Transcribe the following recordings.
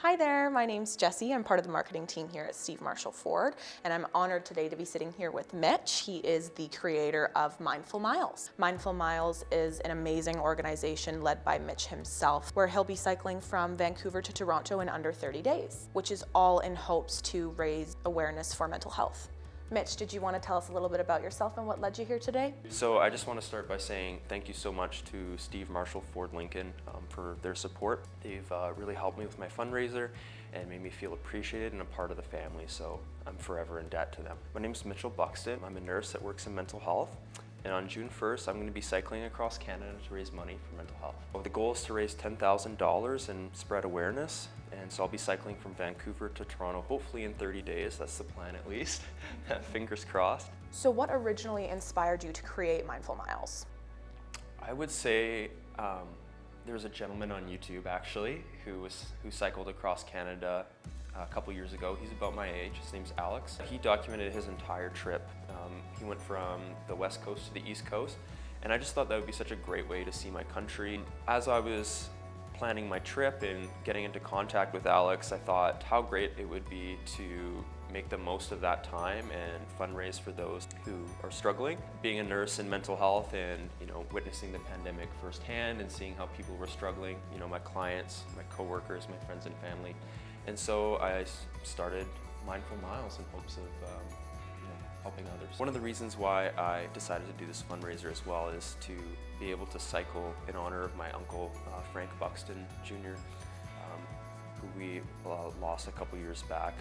Hi there, my name's Jessie. I'm part of the marketing team here at Steve Marshall Ford, and I'm honored today to be sitting here with Mitch. He is the creator of Mindful Miles. Mindful Miles is an amazing organization led by Mitch himself, where he'll be cycling from Vancouver to Toronto in under 30 days, which is all in hopes to raise awareness for mental health. Mitch, did you want to tell us a little bit about yourself and what led you here today? So I just want to start by saying thank you so much to Steve Marshall Ford Lincoln for their support. They've really helped me with my fundraiser and made me feel appreciated and a part of the family, so I'm forever in debt to them. My name is Mitchell Buxton. I'm a nurse that works in mental health. And on June 1st, I'm going to be cycling across Canada to raise money for mental health. Well, the goal is to raise $10,000 and spread awareness. And so I'll be cycling from Vancouver to Toronto, hopefully in 30 days. That's the plan at least. Fingers crossed. So what originally inspired you to create Mindful Miles? I would say there was a gentleman on YouTube actually who cycled across Canada a couple years ago. He's about my age. His name's Alex. He documented his entire trip. He went from the West Coast to the East Coast, and I just thought that would be such a great way to see my country. As I was planning my trip and getting into contact with Alex, I thought how great it would be to make the most of that time and fundraise for those who are struggling. Being a nurse in mental health and witnessing the pandemic firsthand and seeing how people were struggling, my clients, my coworkers, my friends and family. And so I started Mindful Miles in hopes of helping others. One of the reasons why I decided to do this fundraiser as well is to be able to cycle in honor of my uncle, Frank Buxton Jr., who we lost a couple years back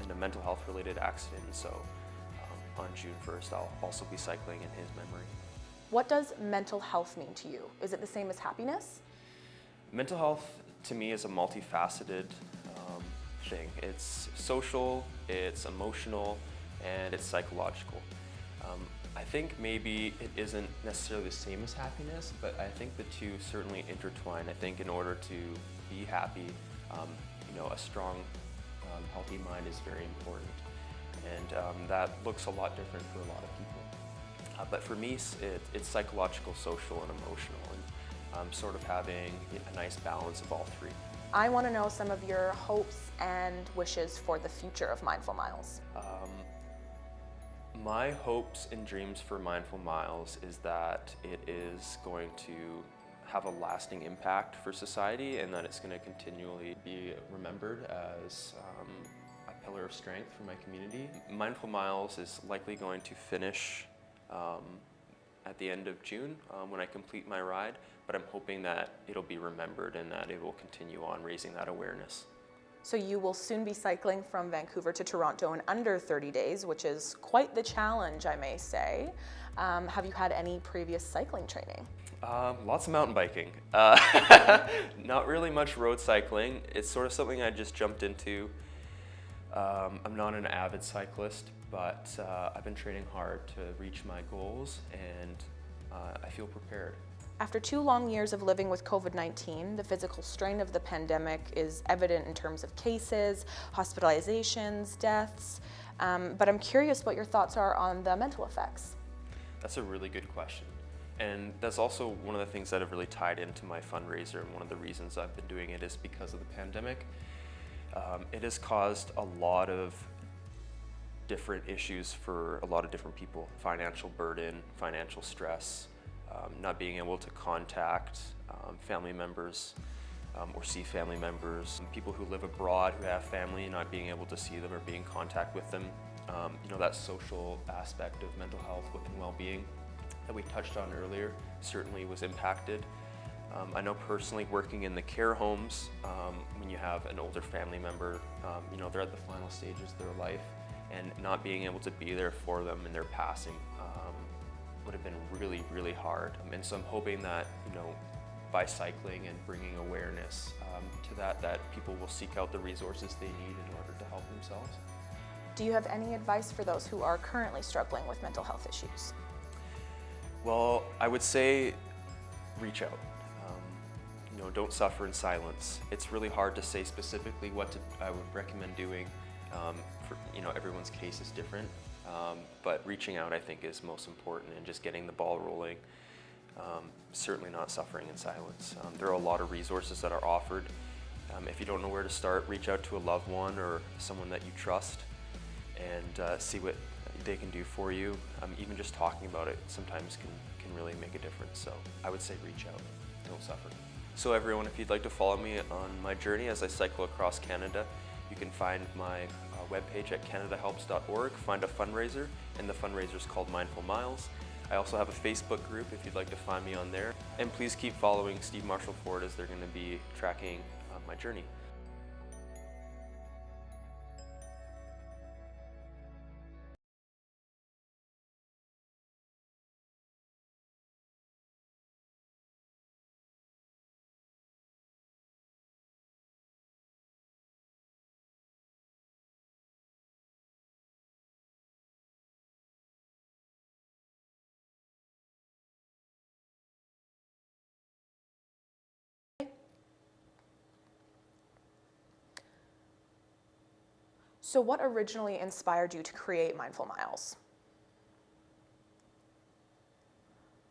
in a mental health related accident. So on June 1st, I'll also be cycling in his memory. What does mental health mean to you? Is it the same as happiness? Mental health to me is a multifaceted thing. It's social, it's emotional, and it's psychological. I think maybe it isn't necessarily the same as happiness, but I think the two certainly intertwine. I think in order to be happy, a strong, healthy mind is very important. And that looks a lot different for a lot of people. But for me, it's psychological, social, and emotional, and sort of having a nice balance of all three. I want to know some of your hopes and wishes for the future of Mindful Miles. My hopes and dreams for Mindful Miles is that it is going to have a lasting impact for society and that it's going to continually be remembered as a pillar of strength for my community. Mindful Miles is likely going to finish at the end of June when I complete my ride, but I'm hoping that it'll be remembered and that it will continue on raising that awareness. So you will soon be cycling from Vancouver to Toronto in under 30 days, which is quite the challenge, I may say. Have you had any previous cycling training? Lots of mountain biking. Not really much road cycling. It's sort of something I just jumped into. I'm not an avid cyclist, but I've been training hard to reach my goals, and I feel prepared. After 2 long years of living with COVID-19, the physical strain of the pandemic is evident in terms of cases, hospitalizations, deaths, but I'm curious what your thoughts are on the mental effects. That's a really good question. And that's also one of the things that have really tied into my fundraiser, and one of the reasons I've been doing it is because of the pandemic. It has caused a lot of different issues for a lot of different people. Financial burden, financial stress, not being able to contact family members or see family members, people who live abroad who have family, not being able to see them or be in contact with them. That social aspect of mental health and well-being that we touched on earlier certainly was impacted. I know personally working in the care homes, when you have an older family member, they're at the final stages of their life, and not being able to be there for them in their passing would have been really, really hard. And so I'm hoping that, by cycling and bringing awareness to that people will seek out the resources they need in order to help themselves. Do you have any advice for those who are currently struggling with mental health issues? Well, I would say reach out. Don't suffer in silence. It's really hard to say specifically what I would recommend doing. Everyone's case is different, but reaching out I think is most important, and just getting the ball rolling. Certainly not suffering in silence. There are a lot of resources that are offered If you don't know where to start, reach out to a loved one or someone that you trust and see what they can do for you. Even just talking about it sometimes can really make a difference. So I would say reach out, don't suffer. So everyone, if you'd like to follow me on my journey as I cycle across Canada, you can find my webpage at canadahelps.org, find a fundraiser, and the fundraiser is called Mindful Miles. I also have a Facebook group if you'd like to find me on there. And please keep following Steve Marshall Ford as they're going to be tracking my journey. So what originally inspired you to create Mindful Miles?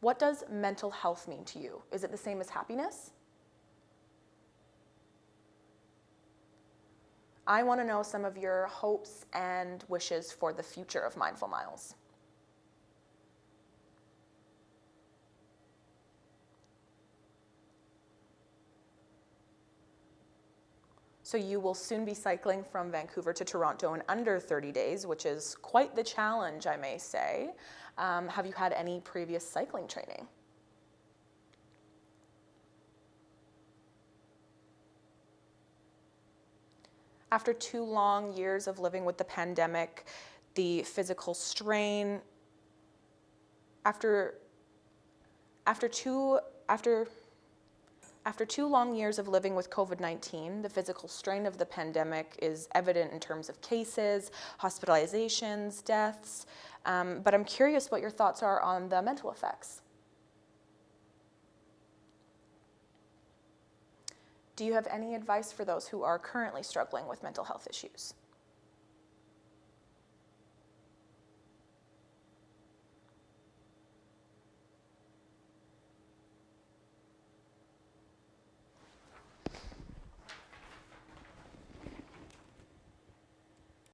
What does mental health mean to you? Is it the same as happiness? I want to know some of your hopes and wishes for the future of Mindful Miles. So you will soon be cycling from Vancouver to Toronto in under 30 days, which is quite the challenge, I may say. Have you had any previous cycling training? After 2 long years of living with the pandemic, the physical strain, after 2 long years of living with COVID-19, the physical strain of the pandemic is evident in terms of cases, hospitalizations, deaths, but I'm curious what your thoughts are on the mental effects. Do you have any advice for those who are currently struggling with mental health issues?